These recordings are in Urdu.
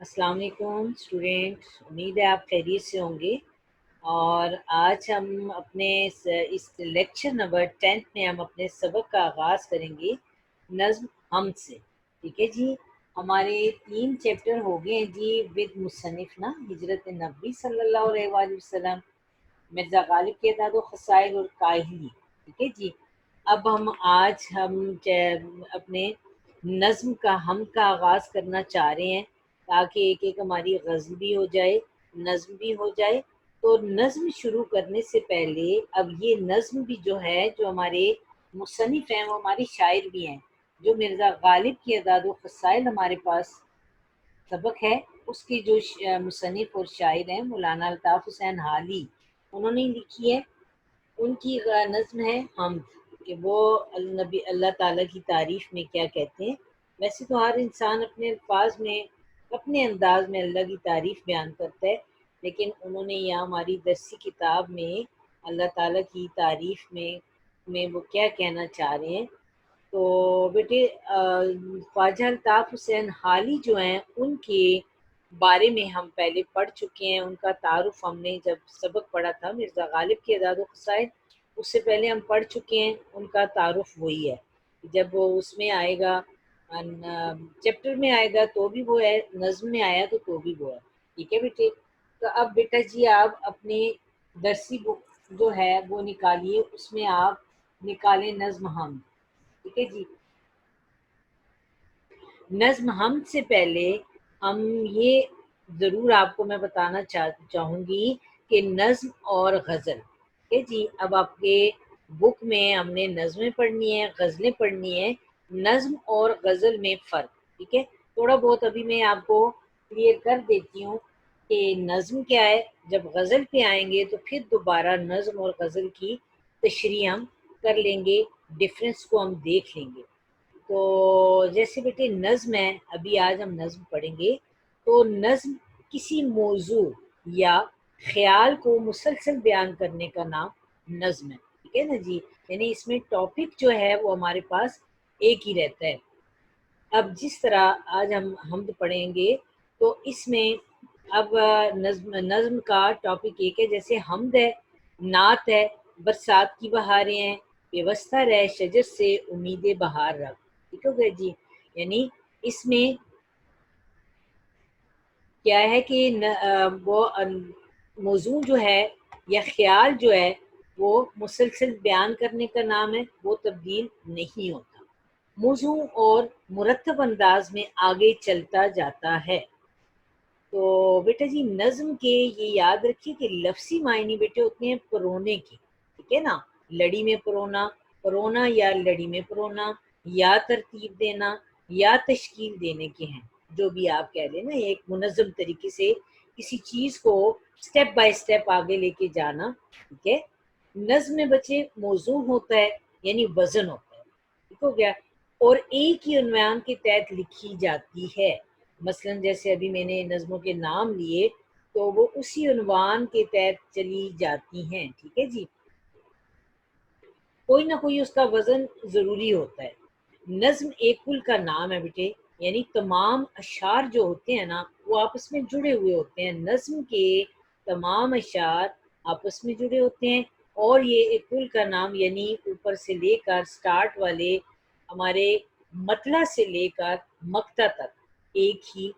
السلام علیکم اسٹوڈینٹ، امید ہے آپ خیریت سے ہوں گے۔ اور آج ہم اپنے اس لیکچر نمبر 10 میں ہم اپنے سبق کا آغاز کریں گے نظم حمد سے۔ ٹھیک ہے جی، ہمارے 3 چیپٹر ہو گئے ہیں جی ود مصنف نا ہجرت نبی صلی اللہ علیہ وآلہ وسلم، مرزا غالب کے اعداد و خسائل اور کاہلی۔ ٹھیک ہے جی، اب ہم اپنے نظم کا آغاز کرنا چاہ رہے ہیں تاکہ ایک ایک ہماری غزل بھی ہو جائے، نظم بھی ہو جائے۔ تو نظم شروع کرنے سے پہلے اب یہ نظم بھی جو ہے، جو ہمارے مصنف ہیں وہ ہمارے شاعر بھی ہیں، جو مرزا غالب کی اعداد و خسائل ہمارے پاس سبق ہے، اس کے جو مصنف اور شاعر ہیں مولانا الطاف حسین حالی، انہوں نے لکھی ہے۔ ان کی نظم ہے حمد، کہ وہ النبی اللہ تعالیٰ کی تعریف میں کیا کہتے ہیں۔ ویسے تو ہر انسان اپنے الفاظ میں، اپنے انداز میں اللہ کی تعریف بیان کرتا ہے، لیکن انہوں نے یہاں ہماری درسی کتاب میں اللہ تعالیٰ کی تعریف میں وہ کیا کہنا چاہ رہے ہیں۔ تو بیٹے خواجہ الطاف حسین حالی جو ہیں، ان کے بارے میں ہم پہلے پڑھ چکے ہیں۔ ان کا تعارف ہم نے جب سبق پڑھا تھا مرزا غالب کے اعداد و خسائل، اس سے پہلے ہم پڑھ چکے ہیں۔ ان کا تعارف وہی ہے، جب وہ اس میں آئے گا، چیپٹر میں آئے گا تو بھی وہ ہے، نظم میں آیا تو بھی وہ ہے۔ ٹھیک ہے بیٹے، تو اب بیٹا جی آپ اپنی درسی بک جو ہے وہ نکالیے، اس میں آپ نکالیں نظم حمد۔ ٹھیک ہے جی، نظم حمد سے پہلے ہم یہ ضرور آپ کو میں بتانا چاہوں گی کہ نظم اور غزل، ٹھیک ہے جی، اب آپ کے بک میں ہم نے نظمیں پڑھنی ہیں، غزلیں پڑھنی ہیں۔ نظم اور غزل میں فرق، ٹھیک ہے، تھوڑا بہت ابھی میں آپ کو کلیئر کر دیتی ہوں کہ نظم کیا ہے۔ جب غزل پہ آئیں گے تو پھر دوبارہ نظم اور غزل کی تشریح ہم کر لیں گے، ڈفرینس کو ہم دیکھ لیں گے۔ تو جیسے بیٹے نظم ہے، ابھی آج ہم نظم پڑھیں گے۔ تو نظم کسی موضوع یا خیال کو مسلسل بیان کرنے کا نام نظم ہے، ٹھیک ہے نا جی، یعنی اس میں ٹاپک جو ہے وہ ہمارے پاس ایک ہی رہتا ہے۔ اب جس طرح آج ہم حمد پڑھیں گے تو اس میں اب نظم کا ٹاپک ایک ہے، جیسے حمد ہے، نعت ہے، برسات کی بہاریں ہیں، پیوستہ رہ شجر سے امید بہار رکھ۔ ٹھیک ہو گیا جی، یعنی اس میں کیا ہے کہ وہ موضوع جو ہے یا خیال جو ہے وہ مسلسل بیان کرنے کا نام ہے، وہ تبدیل نہیں ہوتا، موضوع اور مرتب انداز میں آگے چلتا جاتا ہے۔ تو بیٹا جی نظم کے یہ یاد رکھیے کہ لفظی معنی بیٹے ہوتے ہیں پرونے کے، ٹھیک ہے نا، لڑی میں پرونا، پرونا یا لڑی میں پرونا، یا ترتیب دینا یا تشکیل دینے کے ہیں، جو بھی آپ کہہ لیں نا، ایک منظم طریقے سے کسی چیز کو سٹیپ بائی سٹیپ آگے لے کے جانا۔ ٹھیک ہے، نظم میں بچے موضوع ہوتا ہے، یعنی وزن ہوتا ہے، ٹھیک ہو گیا، اور ایک ہی عنوان کے تحت لکھی جاتی ہے۔ مثلا جیسے ابھی میں نے نظموں کے نام لیے تو وہ اسی عنوان کے تحت چلی جاتی ہیں۔ ٹھیک ہے جی، کوئی نہ کوئی اس کا وزن ضروری ہوتا ہے۔ نظم ایک کل کا نام ہے بیٹے، یعنی تمام اشعار جو ہوتے ہیں نا وہ آپس میں جڑے ہوئے ہوتے ہیں، نظم کے تمام اشعار آپس میں جڑے ہوتے ہیں، اور یہ ایک کل کا نام، یعنی اوپر سے لے کر سٹارٹ والے ہمارے مطلع سے لے کر مقطع تک ایک ہی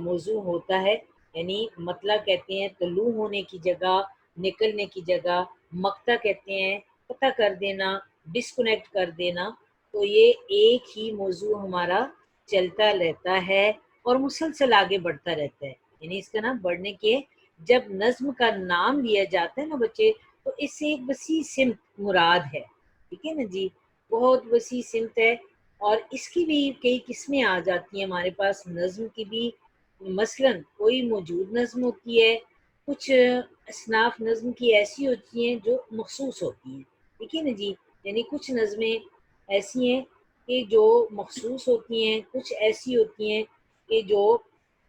موضوع ہوتا ہے۔ یعنی مطلع کہتے ہیں طلوع ہونے کی جگہ، نکلنے کی جگہ، مقطع کہتے ہیں قطع کر دینا، ڈسکنیکٹ کر دینا۔ تو یہ ایک ہی موضوع ہمارا چلتا رہتا ہے اور مسلسل آگے بڑھتا رہتا ہے، یعنی اس کا نام بڑھنے کے، جب نظم کا نام لیا جاتا ہے نا بچے، تو اس سے ایک وسیع سمت مراد ہے۔ ٹھیک ہے نا جی، بہت وسیع سمت ہے، اور اس کی بھی کئی قسمیں آ جاتی ہیں ہمارے پاس نظم کی بھی۔ مثلا کوئی موجود نظم ہوتی ہے، کچھ اصناف نظم کی ایسی ہوتی ہیں جو مخصوص ہوتی ہیں، ٹھیک ہے نا جی، یعنی کچھ نظمیں ایسی ہیں کہ جو مخصوص ہوتی ہیں، کچھ ایسی ہوتی ہیں کہ جو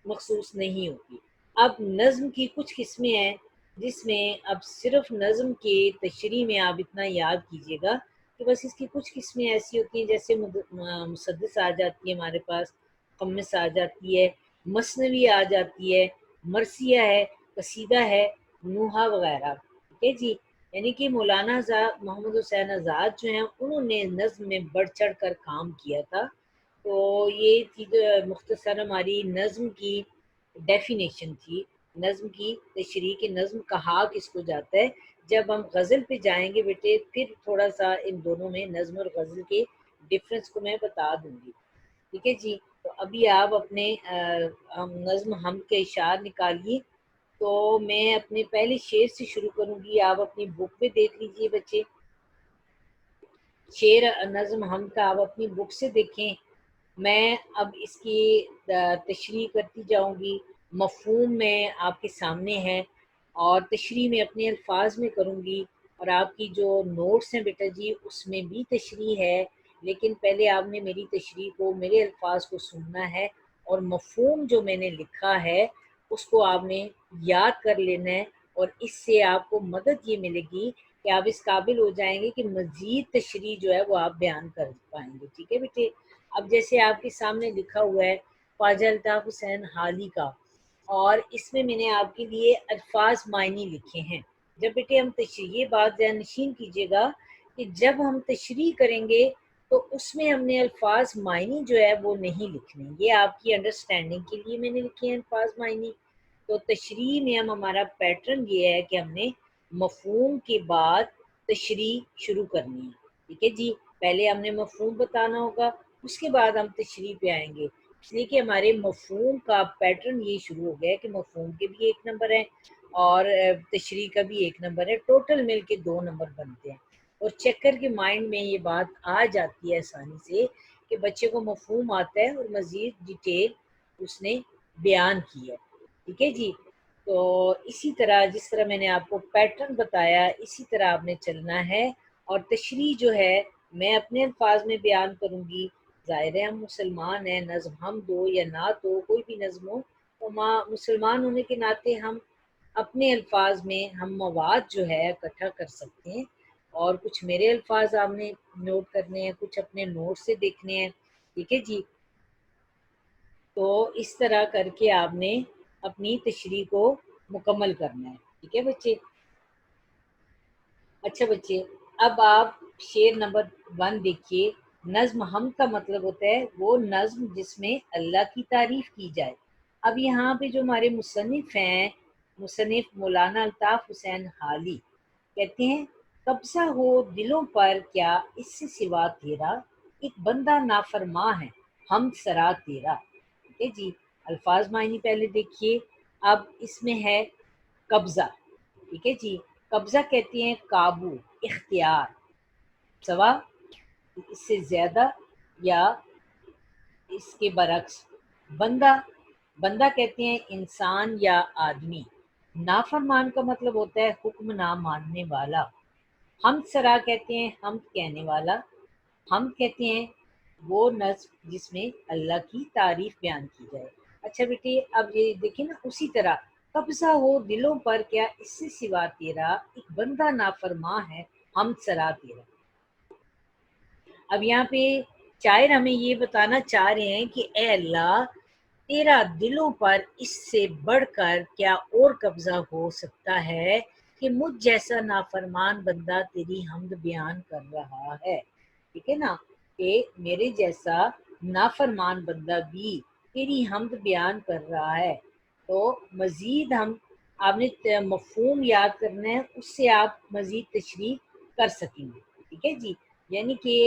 مخصوص نہیں ہوتی۔ اب نظم کی کچھ قسمیں ہیں جس میں اب صرف نظم کے تشریح میں آپ اتنا یاد کیجیے گا کہ بس اس کی کچھ قسمیں ایسی ہوتی ہیں، جیسے مسدس آ جاتی ہے ہمارے پاس، قمص آ جاتی ہے، مثنوی آ جاتی ہے، مرثیہ ہے، قصیدہ ہے، نوحہ وغیرہ، ٹھیک ہے جی۔ یعنی کہ مولانا محمد حسین آزاد جو ہیں انہوں نے نظم میں بڑھ چڑھ کر کام کیا تھا۔ تو یہ تھی مختصر ہماری نظم کی ڈیفینیشن تھی، نظم کی تشریح کہ نظم کہا کس کو جاتا ہے۔ جب ہم غزل پہ جائیں گے بیٹے پھر تھوڑا سا ان دونوں میں نظم اور غزل کے ڈفرینس کو میں بتا دوں گی، ٹھیک ہے جی۔ تو ابھی آپ اپنے نظم ہم کے اشعار نکالیے۔ تو میں اپنے پہلے شعر سے شروع کروں گی، آپ اپنی بک پہ دیکھ لیجئے بچے، شعر نظم ہم کا آپ اپنی بک سے دیکھیں۔ میں اب اس کی تشریح کرتی جاؤں گی، مفہوم میں آپ کے سامنے ہے اور تشریح میں اپنے الفاظ میں کروں گی، اور آپ کی جو نوٹس ہیں بیٹا جی اس میں بھی تشریح ہے، لیکن پہلے آپ نے میری تشریح کو، میرے الفاظ کو سننا ہے، اور مفہوم جو میں نے لکھا ہے اس کو آپ نے یاد کر لینا ہے، اور اس سے آپ کو مدد یہ ملے گی کہ آپ اس قابل ہو جائیں گے کہ مزید تشریح جو ہے وہ آپ بیان کر پائیں گے، ٹھیک ہے بیٹے۔ اب جیسے آپ کے سامنے لکھا ہوا ہے خواجہ الطاف حسین حالی کا، اور اس میں نے آپ کے لیے الفاظ معنی لکھے ہیں۔ جب بیٹے ہم تشریح، یہ بات ذہن نشین کیجیے گا کہ جب ہم تشریح کریں گے تو اس میں ہم نے الفاظ معنی جو ہے وہ نہیں لکھنے، یہ آپ کی انڈرسٹینڈنگ کے لیے میں نے لکھے ہیں الفاظ معنی۔ تو تشریح میں ہمارا پیٹرن یہ ہے کہ ہم نے مفہوم کے بعد تشریح شروع کرنی ہے، ٹھیک ہے جی۔ پہلے ہم نے مفہوم بتانا ہوگا، اس کے بعد ہم تشریح پہ آئیں گے، اس لیے کہ ہمارے مفہوم کا پیٹرن یہ شروع ہو گیا ہے کہ مفہوم کے بھی ایک نمبر ہے اور تشریح کا بھی ایک نمبر ہے، ٹوٹل مل کے 2 نمبر بنتے ہیں۔ اور چیکر کے مائنڈ میں یہ بات آ جاتی ہے آسانی سے کہ بچے کو مفہوم آتا ہے اور مزید ڈیٹیل اس نے بیان کی ہے، ٹھیک ہے جی۔ تو اسی طرح جس طرح میں نے آپ کو پیٹرن بتایا اسی طرح آپ نے چلنا ہے، اور تشریح جو ہے میں اپنے الفاظ میں بیان کروں گی۔ ظاہر ہے ہم مسلمان ہیں، نظم ہم دو یا نعت ہو، کوئی بھی نظم ہو، تو مسلمان ہونے کے ناطے ہم اپنے الفاظ میں ہم مواد جو ہے اکٹھا کر سکتے ہیں، اور کچھ میرے الفاظ آپ نے نوٹ کرنے ہیں، کچھ اپنے نوٹ سے دیکھنے ہیں، ٹھیک ہے جی۔ تو اس طرح کر کے آپ نے اپنی تشریح کو مکمل کرنا ہے، ٹھیک ہے بچے۔ اچھا بچے، اب آپ شعر نمبر 1 دیکھیے۔ نظم ہم کا مطلب ہوتا ہے وہ نظم جس میں اللہ کی تعریف کی جائے۔ اب یہاں پہ جو ہمارے مصنف ہیں، مصنف مولانا الطاف حسین حالی کہتے ہیں، قبضہ ہو دلوں پر کیا اس سے سوا تیرا، ایک بندہ نافرماں ہے ہم سرا تیرا، ٹھیک ہے جی۔ الفاظ معنی پہلے دیکھیے۔ اب اس میں ہے قبضہ، ٹھیک ہے جی۔ قبضہ کہتے ہیں قابو، اختیار، سوا اس سے زیادہ یا اس کے برعکس۔ بندہ، بندہ کہتے ہیں انسان یا آدمی۔ نافرمان کا مطلب ہوتا ہے حکم نہ ماننے والا۔ ہم سرا کہتے ہیں ہم کہنے والا۔ ہم کہتے ہیں وہ نظم جس میں اللہ کی تعریف بیان کی جائے۔ اچھا بیٹے، اب یہ دیکھیں نا، اسی طرح قبضہ ہو دلوں پر کیا اس سے سوا تیرا، ایک بندہ نافرماں ہے ہم سرا تیرا۔ اب یہاں پہ شاعر ہمیں یہ بتانا چاہ رہے ہیں کہ اے اللہ، تیرا دلوں پر اس سے بڑھ کر کیا اور قبضہ ہو سکتا ہے کہ مجھ جیسا نافرمان بندہ تیری حمد بیان کر رہا ہے، ٹھیک ہے نا، کہ میرے جیسا نافرمان بندہ بھی تیری حمد بیان کر رہا ہے۔ تو مزید آپ نے مفہوم یاد کرنا ہے، اس سے آپ مزید تشریح کر سکیں گے، ٹھیک ہے جی۔ یعنی کہ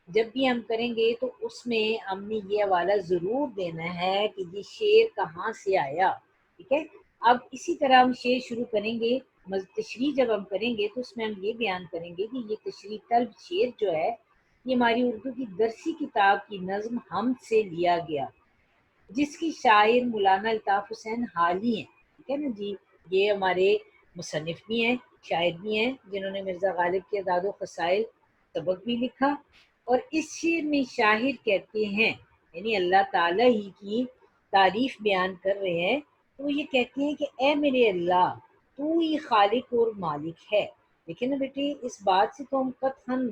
جب بھی ہم کریں گے تو اس میں ہم نے یہ حوالہ ضرور دینا ہے کہ یہ شعر کہاں سے آیا، ٹھیک ہے۔ اب اسی طرح ہم شعر شروع کریں گے، تشریح جب ہم کریں گے تو اس میں ہم یہ بیان کریں گے کہ یہ تشریح طلب شعر جو ہے یہ ہماری اردو کی درسی کتاب کی نظم ہم سے لیا گیا، جس کی شاعر مولانا الطاف حسین حالی ہیں، ٹھیک ہے نا جی۔ یہ ہمارے مصنف بھی ہیں، شاعر بھی ہیں، جنہوں نے مرزا غالب کے اعداد و خسائل سبق بھی لکھا۔ اور اس شعر میں شاعر کہتے ہیں، یعنی اللہ تعالیٰ ہی کی تعریف بیان کر رہے ہیں، تو وہ یہ کہتے ہیں کہ اے میرے اللہ، تو ہی خالق اور مالک ہے۔ لیکن نا بیٹے، اس بات سے تو ہم قطعاً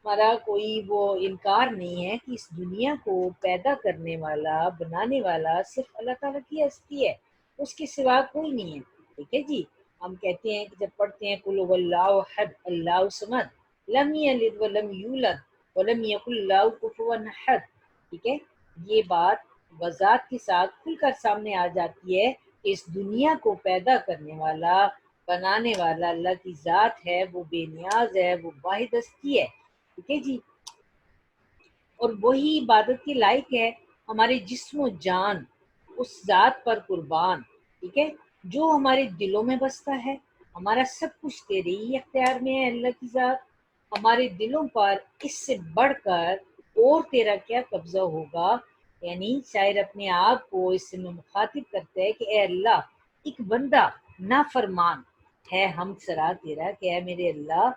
ہمارا کوئی وہ انکار نہیں ہے کہ اس دنیا کو پیدا کرنے والا بنانے والا صرف اللہ تعالیٰ کی ہستی ہے، اس کے سوا کوئی نہیں ہے۔ ٹھیک ہے جی، ہم کہتے ہیں کہ جب پڑھتے ہیں قل هو اللہ احد اللہ الصمد لم یلد ولم یولد ولم یکن له کفوا احد، ٹھیک ہے، یہ بات وضاحت کے ساتھ کھل کر سامنے آ جاتی ہے کہ اس دنیا کو پیدا کرنے والا بنانے والا اللہ کی ذات ہے، وہ بے نیاز ہے، وہ واحد ہستی ہے۔ ٹھیک ہے جی، اور وہی عبادت کے لائق ہے۔ ہمارے جسم و جان اس ذات پر قربان، ٹھیک ہے، جو ہمارے دلوں میں بستا ہے۔ ہمارا سب کچھ تیرے ہی اختیار میں ہے اللہ کی ذات، ہمارے دلوں پر اس سے بڑھ کر اور تیرا کیا قبضہ ہوگا؟ یعنی شاعر اپنے آپ کو اس سے مخاطب کرتا ہے کہ اے اللہ، ایک بندہ نافرمان ہے ہم سرا تیرا کہ اے میرے اللہ،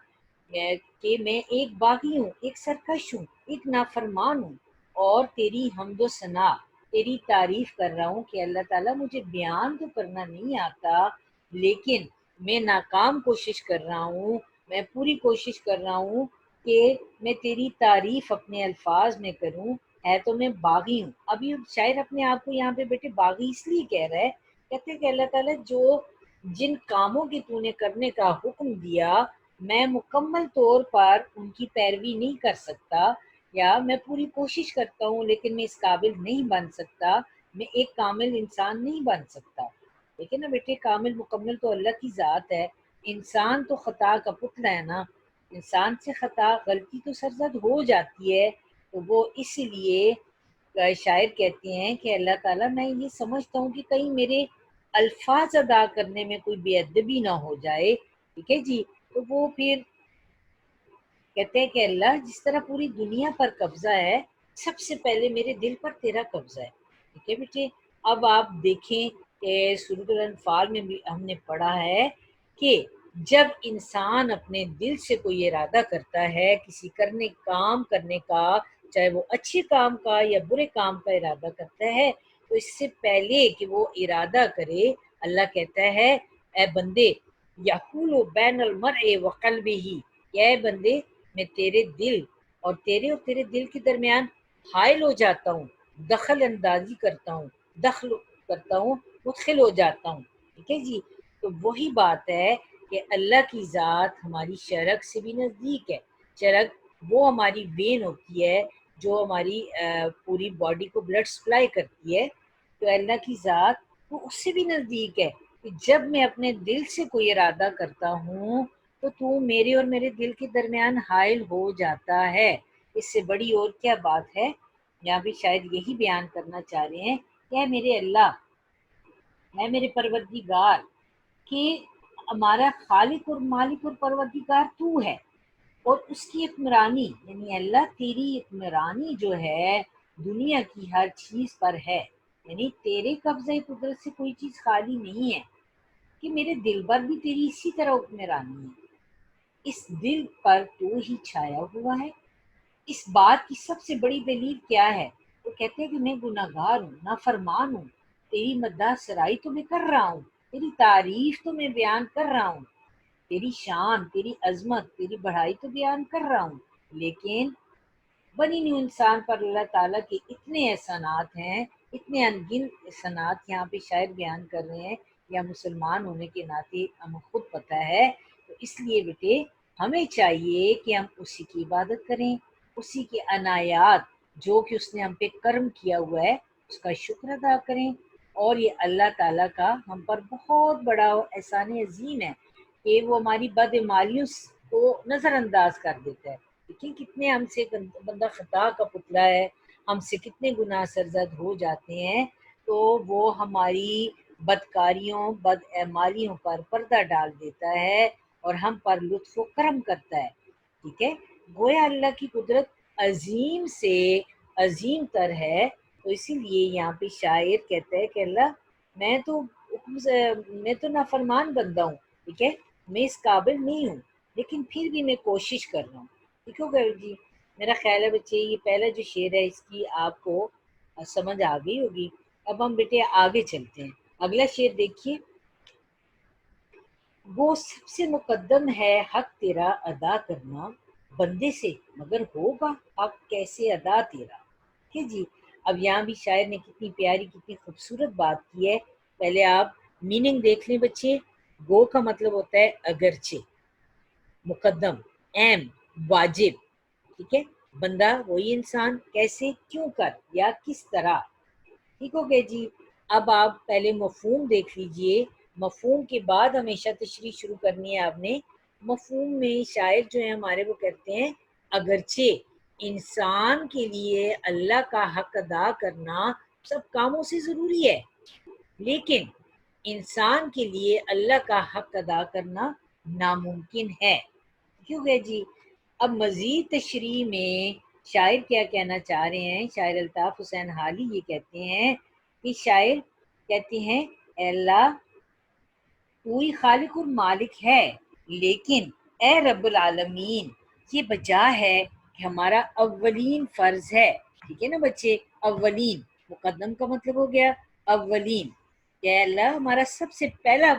کہ میں ایک باغی ہوں، ایک سرکش ہوں، ایک نافرمان ہوں، اور تیری حمد و ثنا، تیری تعریف کر رہا ہوں کہ اللہ تعالیٰ مجھے بیان تو کرنا نہیں آتا، لیکن میں ناکام کوشش کر رہا ہوں، میں پوری کوشش کر رہا ہوں کہ میں تیری تعریف اپنے الفاظ میں کروں۔ ہے تو میں باغی ہوں۔ ابھی شاید اپنے آپ کو یہاں پہ بیٹے باغی اس لیے کہہ رہا ہے، کہتے ہیں کہ اللہ تعالیٰ جو جن کاموں کی تو نے کرنے کا حکم دیا، میں مکمل طور پر ان کی پیروی نہیں کر سکتا، یا میں پوری کوشش کرتا ہوں لیکن میں اس قابل نہیں بن سکتا، میں ایک کامل انسان نہیں بن سکتا۔ لیکن نا بیٹے، کامل مکمل تو اللہ کی ذات ہے، انسان تو خطا کا پتلا ہے نا، انسان سے خطا غلطی تو سرزد ہو جاتی ہے۔ تو وہ اس لیے شاعر کہتے ہیں کہ اللہ تعالیٰ، میں یہ سمجھتا ہوں کہ کہیں میرے الفاظ ادا کرنے میں کوئی بے ادبی نہ ہو جائے، ٹھیک ہے جی، تو وہ پھر کہتے ہیں کہ اللہ، جس طرح پوری دنیا پر قبضہ ہے، سب سے پہلے میرے دل پر تیرا قبضہ ہے۔ ٹھیک ہے بیٹے، اب آپ دیکھیں کہ سورۃ الانفال میں بھی ہم نے پڑھا ہے کہ جب انسان اپنے دل سے کوئی ارادہ کرتا ہے کسی کام کرنے کا، چاہے وہ اچھے کام کا یا برے کام کا ارادہ کرتا ہے، تو اس سے پہلے کہ وہ ارادہ کرے، اللہ کہتا ہے اے بندے، یحول بین المرء وقلبہ، اے بندے، میں تیرے دل اور تیرے دل کے درمیان حائل ہو جاتا ہوں، دخل اندازی کرتا ہوں، دخل کرتا ہوں، مدخل ہو جاتا ہوں۔ ٹھیک ہے جی، تو وہی بات ہے کہ اللہ کی ذات ہماری شرک سے بھی نزدیک ہے۔ شرک وہ ہماری وین ہوتی ہے جو ہماری پوری باڈی کو بلڈ سپلائی کرتی ہے، تو اللہ کی ذات وہ اس سے بھی نزدیک ہے کہ جب میں اپنے دل سے کوئی ارادہ کرتا ہوں تو میرے اور میرے دل کے درمیان حائل ہو جاتا ہے۔ اس سے بڑی اور کیا بات ہے؟ یہاں بھی شاید یہی بیان کرنا چاہ رہے ہیں کہ اے میرے اللہ، اے میرے پروردگار، کہ ہمارا خالق اور مالک اور پروردگار تو ہے، اور اس کی حکمرانی، یعنی اللہ تیری حکمرانی جو ہے دنیا کی ہر چیز پر ہے، یعنی تیرے قبضۂ قدرت سے کوئی چیز خالی نہیں ہے، کہ میرے دل پر بھی تیری اسی طرح حکمرانی ہے، اس دل پر تو ہی چھایا ہوا ہے۔ اس بات کی سب سے بڑی دلیل کیا ہے؟ وہ کہتے ہیں کہ میں گناہ گار ہوں، نافرمان ہوں، تیری مداح سرائی تو میں کر رہا ہوں، تیری تعریف تو میں بیان کر رہا ہوں، تیری شان، تیری عظمت، تیری بڑائی تو بیان کر رہا ہوں، لیکن بنی نوع انسان پر اللہ تعالیٰ کے اتنے احسانات ہیں، اتنے انگن احسانات یہاں پہ شاید بیان کر رہے ہیں، یا مسلمان ہونے کے ناطے ہمیں خود پتہ ہے، تو اس لیے بیٹے ہمیں چاہیے کہ ہم اسی کی عبادت کریں، اسی کے عنایات جو کہ اس نے ہم پہ کرم کیا ہوا ہے اس کا شکر ادا کریں، اور یہ اللہ تعالیٰ کا ہم پر بہت بڑا احسان عظیم ہے کہ وہ ہماری بدعمالیوں کو نظر انداز کر دیتا ہے۔ دیکھیں کتنے ہم سے بندہ خطا کا پتلا ہے، ہم سے کتنے گناہ سرزد ہو جاتے ہیں، تو وہ ہماری بدکاریوں بد اعمالیوں پر پردہ ڈال دیتا ہے اور ہم پر لطف و کرم کرتا ہے۔ ٹھیک ہے، گویا اللہ کی قدرت عظیم سے عظیم تر ہے، تو اسی لیے یہاں پہ شاعر کہتا ہے کہ اللہ، میں تو میں تو نافرمان بندہ ہوں، ٹھیک ہے، میں اس قابل نہیں ہوں، لیکن پھر بھی میں کوشش کر رہا ہوں۔ ٹھیک ہو گیا جی؟ میرا خیال ہے بچے یہ پہلا جو شعر ہے اس کی آپ کو سمجھ آ گئی ہوگی۔ اب ہم بیٹے آگے چلتے ہیں، اگلا شعر دیکھیے۔ وہ سب سے مقدم ہے حق تیرا ادا کرنا، بندے سے مگر ہوگا حق کیسے ادا تیرا. ٹھیک ہے جی. اب یہاں بھی شاعر نے کتنی پیاری کتنی خوبصورت بات کی ہے. پہلے آپ میننگ دیکھ لیں بچے. گو کا مطلب ہوتا ہے اگرچہ، مقدم، اہم، واجب. ٹھیک ہے. بندہ وہی انسان، کیسے، کیوں کر یا کس طرح. ٹھیک ہو گیا جی. اب آپ پہلے مفہوم دیکھ لیجئے. مفہوم کے بعد ہمیشہ تشریح شروع کرنی ہے آپ نے. مفہوم میں شاعر جو ہیں ہمارے وہ کہتے ہیں اگرچہ انسان کے لیے اللہ کا حق ادا کرنا سب کاموں سے ضروری ہے، لیکن انسان کے لیے اللہ کا حق ادا کرنا ناممکن ہے. کیوں ہے جی. اب مزید تشریح میں شاعر کیا کہنا چاہ رہے ہیں. شاعر الطاف حسین حالی یہ کہتے ہیں کہ شاعر کہتے ہیں اے اللہ تو ہی خالق اور مالک ہے، لیکن اے رب العالمین یہ بجا ہے کہ ہمارا اولین فرض ہے. ٹھیک ہے نا بچے. اولین مقدم کا مطلب ہو گیا اولین. کہ اے اللہ ہمارا سب سے پہلا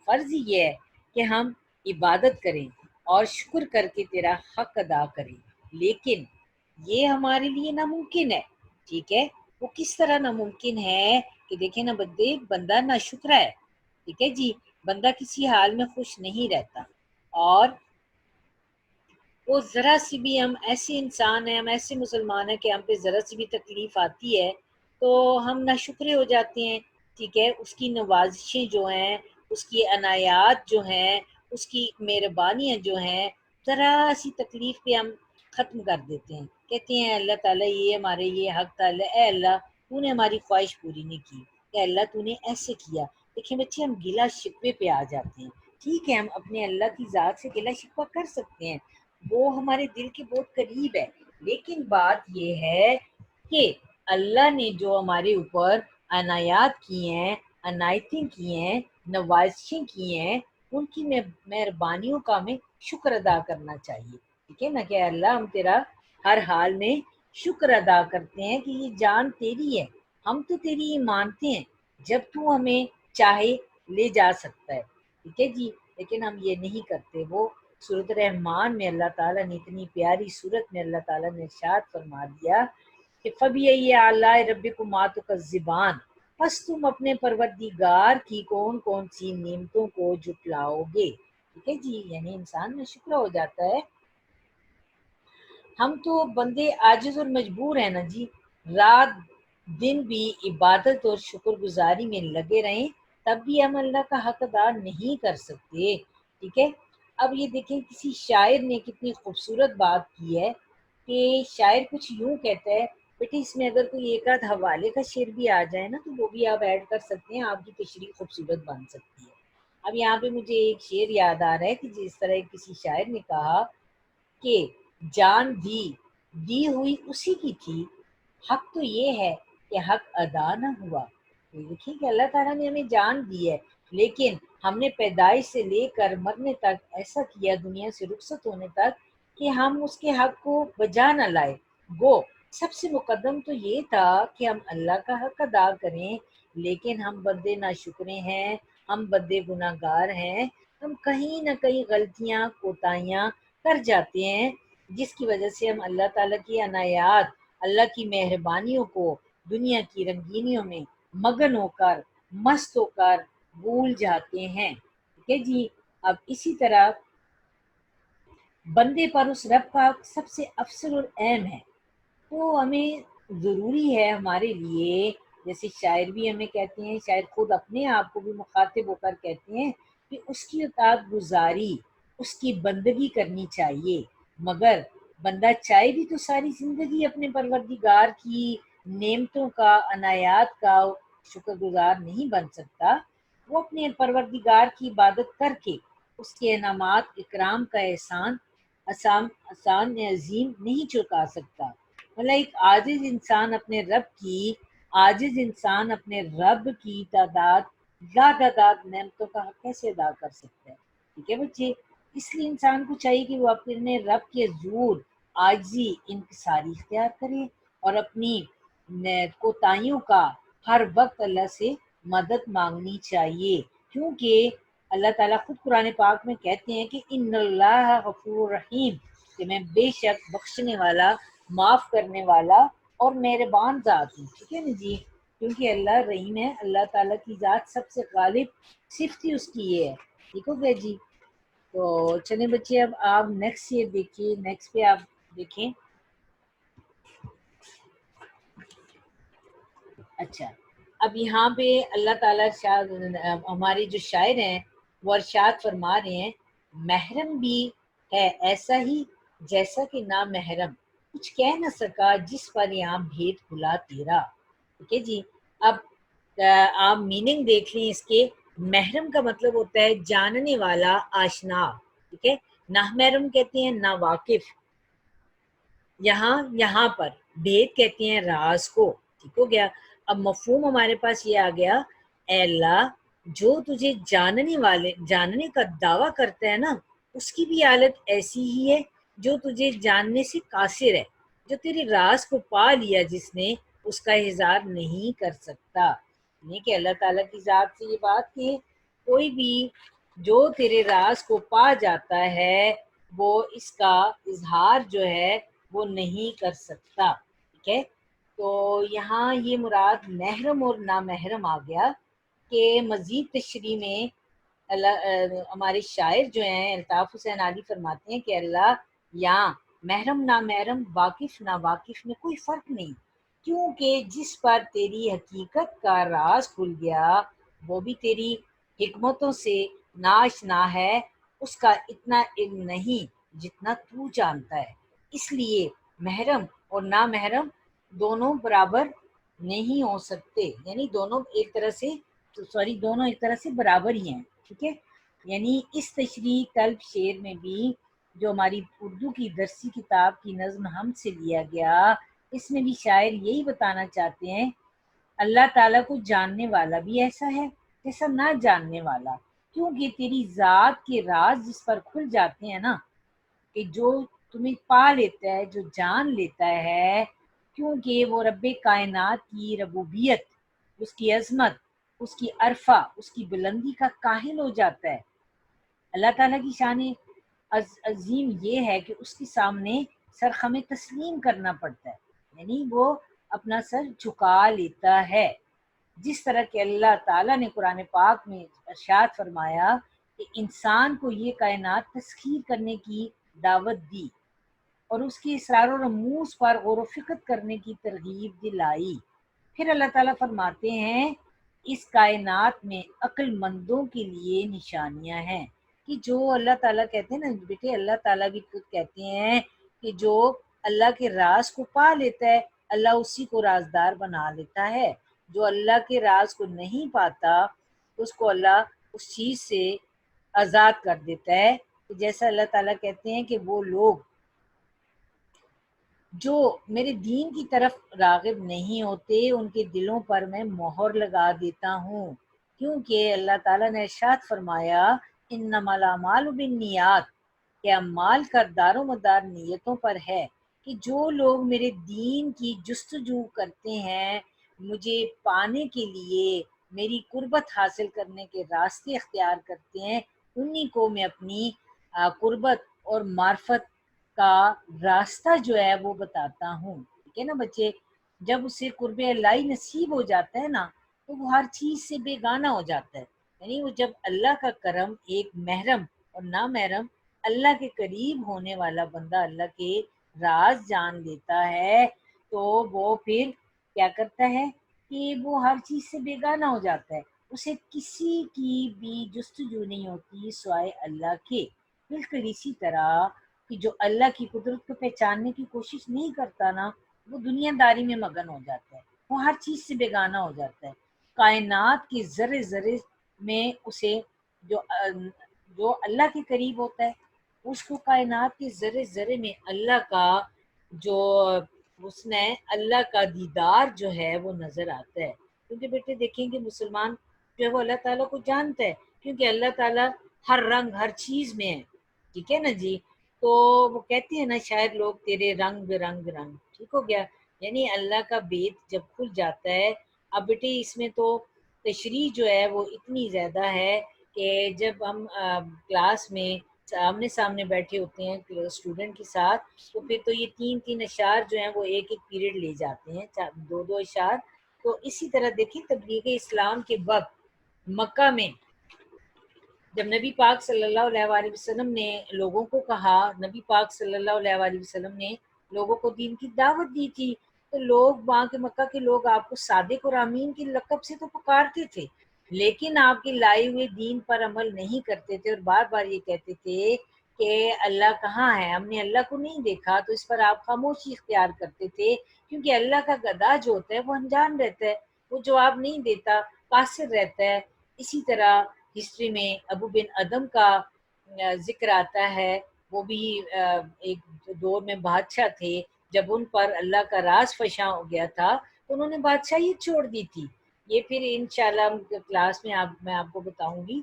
فرض ہی یہ ہے کہ ہم عبادت کریں اور شکر کر کے تیرا حق ادا کریں، لیکن یہ ہمارے لیے ناممکن ہے. ٹھیک ہے. وہ کس طرح ناممکن ہے کہ دیکھیں نا بندہ نا شکرا ہے. ٹھیک ہے جی. بندہ کسی حال میں خوش نہیں رہتا، اور وہ ذرا سی بھی، ہم ایسے انسان ہیں، ہم ایسے مسلمان ہیں کہ ہم پہ ذرا سی بھی تکلیف آتی ہے تو ہم ناشکرے ہو جاتے ہیں. ٹھیک ہے. اس کی نوازشیں جو ہیں، اس کی عنایات جو ہیں، اس کی مہربانیاں جو ہیں، ذرا سی تکلیف پہ ہم ختم کر دیتے ہیں. کہتے ہیں اللہ تعالیٰ یہ ہمارے یہ حق تعالیٰ، اے اللہ تو نے ہماری خواہش پوری نہیں کی، اے اللہ تو نے ایسے کیا. دیکھیں بچے ہم گلا شکوے پہ آ جاتے ہیں. ٹھیک ہے. ہم اپنے اللہ کی ذات سے گلا شکوہ کر سکتے ہیں، وہ ہمارے دل کے بہت قریب ہے، لیکن بات یہ ہے کہ اللہ نے جو ہمارے اوپر عنایات کی ہیں، عنایتیں کی ہیں، نوازشیں کی ہیں، ان کی مہربانیوں کا ہمیں شکر ادا کرنا چاہیے. ٹھیک ہے نا. کہ اللہ ہم تیرا ہر حال میں شکر ادا کرتے ہیں کہ یہ جان تیری ہے، ہم تو تیری ہی مانتے ہیں، جب تو ہمیں چاہے لے جا سکتا ہے. ٹھیک ہے جی. لیکن ہم یہ نہیں کرتے. وہ سورۃ الرحمن میں اللہ تعالیٰ نے اتنی پیاری صورت میں اللہ تعالیٰ نے ارشاد فرما دیا کہ فَبِأَيِّ آلَاءِ رَبِّكُمَا تُكَذِّبَانِ، بس تم اپنے پروردگار کی کون کون سی نعمتوں کو جھٹلاؤ گے. ٹھیک ہے جی. یعنی انسان میں شکر ہو جاتا ہے. ہم تو بندے عاجز اور مجبور ہیں نا جی. رات دن بھی عبادت اور شکر گزاری میں لگے رہیں تب بھی ہم اللہ کا حق ادا نہیں کر سکتے. ٹھیک ہے. اب یہ دیکھیں کسی شاعر نے کتنی خوبصورت بات کی ہے کہ شاعر کچھ یوں کہتا ہے. بیٹی اس میں اگر کوئی ایک آدھ حوالے کا شعر بھی آ جائے نا تو وہ بھی آپ ایڈ کر سکتے ہیں، آپ کی تشریح خوبصورت بن سکتی ہے. اب یہاں پہ مجھے ایک شعر یاد آ رہا ہے کہ جس طرح کسی شاعر نے کہا کہ جان دی ہوئی اسی کی تھی، حق تو یہ ہے کہ حق ادا نہ ہوا. دیکھیں کہ اللہ تعالیٰ نے ہمیں جان دی ہے، لیکن ہم نے پیدائش سے لے کر مرنے تک ایسا کیا، دنیا سے رخصت ہونے تک، کہ ہم اس کے حق کو بجا نہ لائے. وہ سب سے مقدم تو یہ تھا کہ ہم اللہ کا حق ادا کریں، لیکن ہم بندے ناشکرے ہیں، ہم بندے گناہ گار ہیں، ہم کہیں نہ کہیں غلطیاں کوتاہیاں کر جاتے ہیں، جس کی وجہ سے ہم اللہ تعالیٰ کی عنایات، اللہ کی مہربانیوں کو دنیا کی رنگینیوں میں مگن ہو کر، مست ہو کر بھول جاتے ہیں. ٹھیک ہے جی. اب اسی طرح بندے پر اس رب کا سب سے افضل اور اہم ہے. تو ہمیں ضروری ہے ہمارے لیے، جیسے شاعر بھی ہمیں کہتے ہیں، شاعر خود اپنے آپ کو بھی مخاطب ہو کر کہتے ہیں کہ اس کی اطاعت گزاری، اس کی بندگی کرنی چاہیے. مگر بندہ چاہے بھی تو ساری زندگی اپنے پروردگار کی نعمتوں کا، عنایات کا شکر گزار نہیں بن سکتا. وہ اپنے پروردگار کی عبادت کر کے اس کے انعامات اکرام کا آسان عظیم نہیں چکا سکتا. مطلب ایک عاجز انسان اپنے رب کی تعداد نعمتوں کا حق کیسے ادا کر سکتا ہے. ٹھیک ہے بچے. اس لیے انسان کو چاہیے کہ وہ اپنے رب کے حضور عاجزی انکساری اختیار کرے اور اپنی کوتاہیوں کا ہر وقت اللہ سے مدد مانگنی چاہیے، کیونکہ اللہ تعالیٰ خود قرآن پاک میں کہتے ہیں کہ ان اللہ غفور رحیم، کہ میں بے شک بخشنے والا، معاف کرنے والا اور مہربان ذات ہوں. ٹھیک ہے نا جی، کیونکہ اللہ رحیم ہے. اللہ تعالیٰ کی ذات سب سے غالب صفت ہی اس کی یہ ہے. ٹھیک ہو گیا جی. تو چلیں بچے، اب آپ نیکسٹ یہ دیکھیے، نیکسٹ پہ آپ دیکھیں. اچھا، اب یہاں پہ اللہ تعالیٰ ہمارے جو شاعر ہیں وہ ارشاد فرما رہے ہیں، محرم بھی ہے ایسا ہی جیسا کہ نامحرم، کچھ کہہ نہ سکا جس پر یہاں بھید کھلا تیرا. ٹھیک ہے جی. اب آپ میننگ دیکھ لیں اس کے. محرم کا مطلب ہوتا ہے جاننے والا، آشنا. ٹھیک ہے. نامحرم کہتے ہیں نا واقف. یہاں پر بھید کہتے ہیں راز کو. ٹھیک ہو گیا. اب مفہوم ہمارے پاس یہ آ گیا، اے اللہ جو تجھے جاننے کا دعویٰ کرتا ہے نا، اس کی بھی حالت ایسی ہی ہے جو تجھے جاننے سے قاصر ہے. جو تیرے راز کو پا لیا جس نے، اس کا اظہار نہیں کر سکتا. یعنی کہ اللہ تعالیٰ کی ذات سے یہ بات کہ کوئی بھی جو تیرے راز کو پا جاتا ہے وہ اس کا اظہار جو ہے وہ نہیں کر سکتا. ٹھیک ہے. تو یہاں یہ مراد محرم اور نامحرم آ گیا. کہ مزید تشریح میں ہمارے شاعر جو ہیں الطاف حسین علی فرماتے ہیں کہ اللہ یہاں محرم نامحرم، واقف ناواقف میں کوئی فرق نہیں، کیونکہ جس پر تیری حقیقت کا راز کھل گیا وہ بھی تیری حکمتوں سے ناشنا ہے. اس کا اتنا علم نہیں جتنا تو جانتا ہے. اس لیے محرم اور نامحرم دونوں برابر نہیں ہو سکتے، یعنی دونوں ایک طرح سے برابر ہی ہیں. ٹھیک ہے. یعنی اس تشریح طلب شعر میں بھی جو ہماری اردو کی درسی کتاب کی نظم ہم سے لیا گیا، اس میں بھی شاعر یہی بتانا چاہتے ہیں اللہ تعالیٰ کو جاننے والا بھی ایسا ہے جیسا نہ جاننے والا، کیونکہ تیری ذات کے راز جس پر کھل جاتے ہیں نا، کہ جو تمہیں پا لیتا ہے، جو جان لیتا ہے، کیونکہ وہ رب کائنات کی ربوبیت، اس کی عظمت، اس کی عرفہ، اس کی بلندی کا کاہل ہو جاتا ہے. اللہ تعالیٰ کی شان عظیم یہ ہے کہ اس کے سامنے سر خم تسلیم کرنا پڑتا ہے، یعنی وہ اپنا سر جھکا لیتا ہے. جس طرح کہ اللہ تعالیٰ نے قرآن پاک میں ارشاد فرمایا کہ انسان کو یہ کائنات تسخیر کرنے کی دعوت دی اور اس کی اسرار و رموز پر غور و فکر کرنے کی ترغیب دلائی. پھر اللہ تعالیٰ فرماتے ہیں اس کائنات میں عقل مندوں کے لیے نشانیاں ہیں. کہ جو اللہ تعالیٰ کہتے ہیں نا بیٹے، اللہ تعالیٰ بھی خود کہتے ہیں کہ جو اللہ کے راز کو پا لیتا ہے اللہ اسی کو رازدار بنا لیتا ہے. جو اللہ کے راز کو نہیں پاتا اس کو اللہ اس چیز سے آزاد کر دیتا ہے. جیسا اللہ تعالیٰ کہتے ہیں کہ وہ لوگ جو میرے دین کی طرف راغب نہیں ہوتے ان کے دلوں پر میں مہر لگا دیتا ہوں، کیونکہ اللہ تعالیٰ نے ارشاد فرمایا انما الاعمال بالنیات، کہ اعمال کا دار و مدار نیتوں پر ہے. کہ جو لوگ میرے دین کی جستجو کرتے ہیں، مجھے پانے کے لیے، میری قربت حاصل کرنے کے راستے اختیار کرتے ہیں، انہی کو میں اپنی قربت اور معرفت کا راستہ جو ہے وہ بتاتا ہوں. ٹھیک ہے نا بچے. جب اسے قرب الہی نصیب ہو جاتا ہے نا تو وہ ہر چیز سے بیگانہ ہو جاتا ہے. یعنی وہ جب اللہ کا کرم، ایک محرم اور نامحرم اللہ کے قریب ہونے والا بندہ اللہ کے راز جان لیتا ہے تو وہ پھر کیا کرتا ہے کہ وہ ہر چیز سے بیگانہ ہو جاتا ہے. اسے کسی کی بھی جستجو نہیں ہوتی سوائے اللہ کے. بالکل اسی طرح کہ جو اللہ کی قدرت کو پہچاننے کی کوشش نہیں کرتا نا، وہ دنیا داری میں مگن ہو جاتا ہے، وہ ہر چیز سے بیگانہ ہو جاتا ہے. کائنات کے ذرے ذرے میں اسے جو اللہ کے قریب ہوتا ہے اس کو کائنات کے ذرے ذرے میں اللہ کا جو حسن ہے، اللہ کا دیدار جو ہے وہ نظر آتا ہے. کیونکہ بیٹے دیکھیں گے مسلمان جو ہے وہ اللہ تعالیٰ کو جانتا ہے، کیونکہ اللہ تعالیٰ ہر رنگ ہر چیز میں ہے. ٹھیک ہے نا جی. تو وہ کہتے ہیں نا شاید لوگ تیرے رنگ رنگ رنگ. ٹھیک ہو گیا. یعنی اللہ کا بیت جب کھل جاتا ہے. اب بیٹے اس میں تو تشریح جو ہے وہ اتنی زیادہ ہے کہ جب ہم کلاس میں آمنے سامنے بیٹھے ہوتے ہیں اسٹوڈنٹ کے ساتھ، تو پھر تو یہ 3 اشعار جو ہیں وہ ایک پیریڈ لے جاتے ہیں، 2 اشعار۔ تو اسی طرح دیکھیں تبلیغ اسلام کے وقت مکہ میں جب نبی پاک صلی اللہ علیہ وآلہ وسلم نے لوگوں کو کہا، نبی پاک صلی اللہ علیہ وآلہ وسلم نے لوگوں کو دین کی دعوت دی تھی، تو لوگ وہاں کے مکہ کے لوگ آپ کو صادق اور امین کی لقب سے تو پکارتے تھے، لیکن آپ کے لائے ہوئے دین پر عمل نہیں کرتے تھے، اور بار بار یہ کہتے تھے کہ اللہ کہاں ہے، ہم نے اللہ کو نہیں دیکھا۔ تو اس پر آپ خاموشی اختیار کرتے تھے، کیونکہ اللہ کا گدھا جو ہوتا ہے وہ انجان رہتا ہے، وہ جواب نہیں دیتا، قاصر رہتا ہے۔ اسی طرح ہسٹری میں ابو بن ادم کا ذکر آتا ہے، وہ بھی ایک دور میں بادشاہ تھے، جب ان پر اللہ کا راز فشاں ہو گیا تھا تو انہوں نے بادشاہی چھوڑ دی تھی۔ یہ پھر انشاءاللہ کلاس میں میں آپ کو بتاؤں گی۔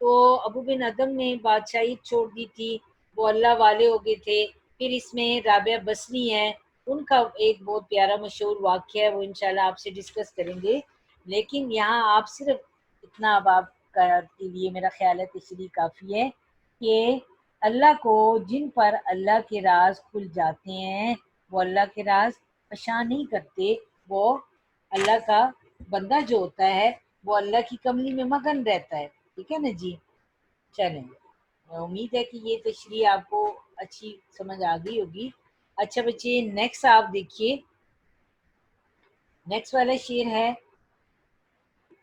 تو ابو بن ادم نے بادشاہی چھوڑ دی تھی، وہ اللہ والے ہو گئے تھے۔ پھر اس میں رابعہ بصری ہیں، ان کا ایک بہت پیارا مشہور واقعہ ہے، وہ انشاءاللہ آپ سے ڈسکس کریں گے، لیکن یہاں آپ صرف اتنا اب آپ کے لیے میرا خیال ہے تشریح کافی ہے کہ اللہ کو جن پر اللہ کے راز کھل جاتے ہیں وہ اللہ کے راز فشاں نہیں کرتے، وہ اللہ کا بندہ جو ہوتا ہے وہ اللہ کی کملی میں مگن رہتا ہے۔ ٹھیک ہے نا جی، چلیں، امید ہے کہ یہ تشریح آپ کو اچھی سمجھ آ گئی ہوگی۔ اچھا بچے، نیکسٹ آپ دیکھیے، نیکسٹ والا شعر ہے،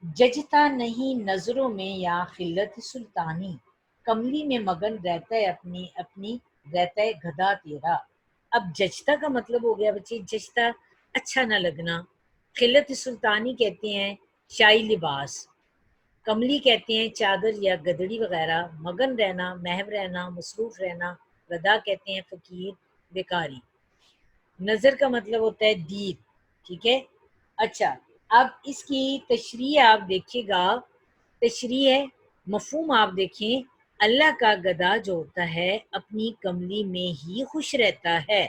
ججتا نہیں نظروں میں یا خلت سلطانی، کملی میں مگن رہتا ہے اپنی اپنی، رہتا ہے گدھا تیرا۔ اب ججتا کا مطلب ہو گیا بچے، ججتا اچھا نہ لگنا، خلت سلطانی کہتے ہیں شاہی لباس، کملی کہتے ہیں چادر یا گدڑی وغیرہ، مگن رہنا، محو رہنا، مصروف رہنا، گدھا کہتے ہیں فقیر، بیکاری۔ نظر کا مطلب ہوتا ہے دید، ٹھیک ہے۔ اچھا، اب اس کی تشریح آپ دیکھیے گا، تشریح ہے، مفہوم آپ دیکھیں، اللہ کا گدھا جو ہوتا ہے اپنی کملی میں ہی خوش رہتا ہے،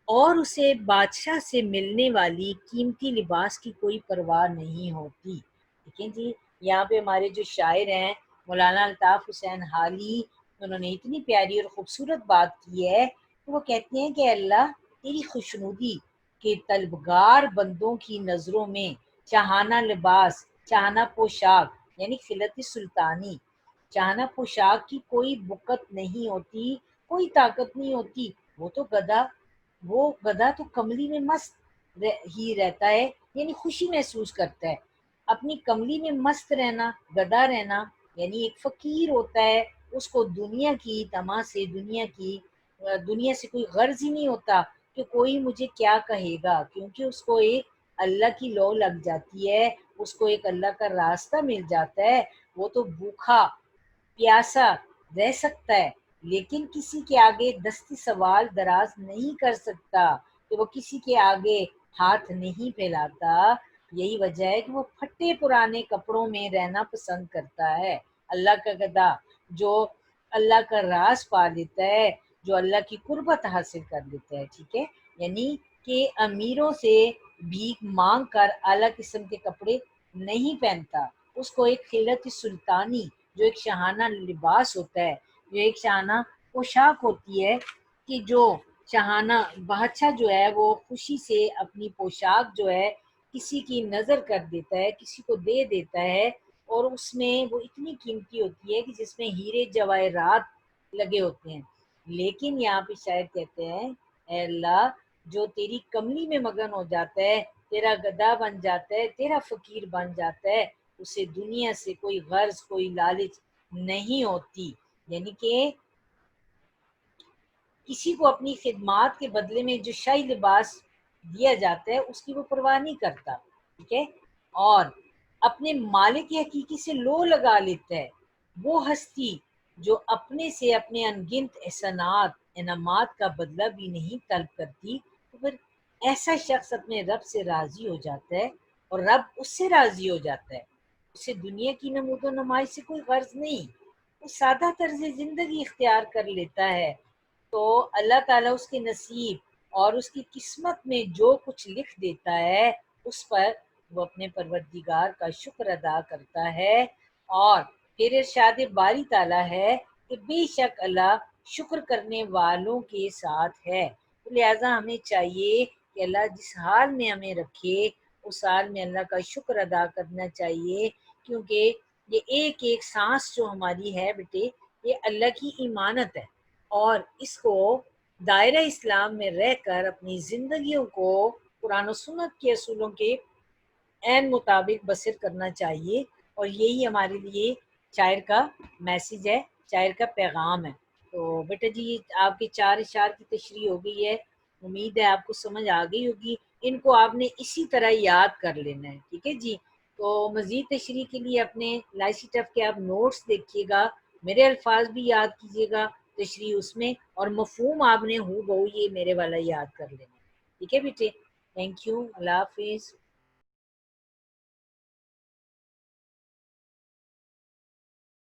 اور اسے بادشاہ سے ملنے والی قیمتی لباس کی کوئی پرواہ نہیں ہوتی۔ دیکھیں جی، یہاں پہ ہمارے جو شاعر ہیں مولانا الطاف حسین حالی، انہوں نے اتنی پیاری اور خوبصورت بات کی ہے کہ وہ کہتے ہیں کہ اللہ تیری خوشنودی کے طلبگار بندوں کی نظروں میں چاہانہ لباس، چاہانہ پوشاک یعنی خلت سلطانی، چاہانہ پوشاک کی کوئی بکت نہیں ہوتی، کوئی طاقت نہیں ہوتی۔ وہ گدھا تو کملی میں مست ہی رہتا ہے، یعنی خوشی محسوس کرتا ہے۔ اپنی کملی میں مست رہنا، گدھا رہنا، یعنی ایک فقیر ہوتا ہے، اس کو دنیا کی تما سے، دنیا سے کوئی غرض ہی نہیں ہوتا کہ کوئی مجھے کیا کہے گا، کیونکہ اس کو ایک اللہ کی لو لگ جاتی ہے، اس کو ایک اللہ کا راستہ مل جاتا ہے، وہ تو بھوکا پیاسا رہ سکتا ہے، لیکن کسی کے آگے دستی سوال دراز نہیں کر سکتا، کہ وہ کسی کے آگے ہاتھ نہیں پھیلاتا۔ یہی وجہ ہے کہ وہ پھٹے پرانے کپڑوں میں رہنا پسند کرتا ہے۔ اللہ کا گدھا جو اللہ کا راز پا لیتا ہے، جو اللہ کی قربت حاصل کر لیتا ہے، ٹھیک ہے، یعنی کہ امیروں سے بھیک مانگ کر اعلیٰ قسم کے کپڑے نہیں پہنتا، اس کو ایک خلت سلطانی، جو ایک شاہانہ لباس ہوتا ہے، جو ایک شاہانہ پوشاک ہوتی ہے، کہ جو شاہانہ بادشاہ جو ہے وہ خوشی سے اپنی پوشاک جو ہے کسی کی نظر کر دیتا ہے، کسی کو دے دیتا ہے، اور اس میں وہ اتنی قیمتی ہوتی ہے کہ جس میں ہیرے جواہرات لگے ہوتے ہیں۔ لیکن یہاں پہ شاعر کہتے ہیں، اے اللہ جو تیری کملی میں مگن ہو جاتا ہے، تیرا گدھا بن جاتا ہے، تیرا فقیر بن جاتا ہے، اسے دنیا سے کوئی غرض، کوئی لالچ نہیں ہوتی، یعنی کہ کسی کو اپنی خدمات کے بدلے میں جو شاہی لباس دیا جاتا ہے اس کی وہ پرواہ نہیں کرتا، ٹھیک ہے، اور اپنے مالک حقیقی سے لو لگا لیتا ہے۔ وہ ہستی جو اپنے سے اپنے انگنت احسانات انعامات کا بدلہ بھی نہیں طلب کرتی، تو پھر ایسا شخص اپنے رب سے راضی ہو جاتا ہے، اور رب اس سے راضی ہو جاتا ہے، اسے دنیا کی نمود و نمائش سے کوئی غرض نہیں، وہ سادہ طرز زندگی اختیار کر لیتا ہے۔ تو اللہ تعالیٰ اس کے نصیب اور اس کی قسمت میں جو کچھ لکھ دیتا ہے اس پر وہ اپنے پروردگار کا شکر ادا کرتا ہے۔ اور پھر ارشاد باری تعالیٰ ہے، کہ بے شک اللہ شکر کرنے والوں کے ساتھ ہے۔ تو لہٰذا ہمیں چاہیے کہ اللہ جس حال میں ہمیں رکھے اس حال میں اللہ کا شکر ادا کرنا چاہیے، کیونکہ یہ ایک ایک سانس جو ہماری ہے بیٹے، یہ اللہ کی امانت ہے، اور اس کو دائرہ اسلام میں رہ کر اپنی زندگیوں کو قرآن و سنت کے اصولوں کے عین مطابق بسر کرنا چاہیے، اور یہی ہمارے لیے شاعر کا میسیج ہے، شاعر کا پیغام ہے۔ تو بیٹا جی آپ کے 4 اشعار کی تشریح ہو گئی ہے، امید ہے آپ کو سمجھ آ گئی ہوگی، ان کو آپ نے اسی طرح یاد کر لینا ہے، ٹھیک ہے جی۔ تو مزید تشریح کے لیے اپنے لائسی ٹف کے آپ نوٹس دیکھیے گا، میرے الفاظ بھی یاد کیجیے گا تشریح اس میں، اور مفہوم آپ نے ہو بہو یہ میرے والا یاد کر لینا، ٹھیک ہے بیٹے۔ تھینک یو، اللہ حافظ۔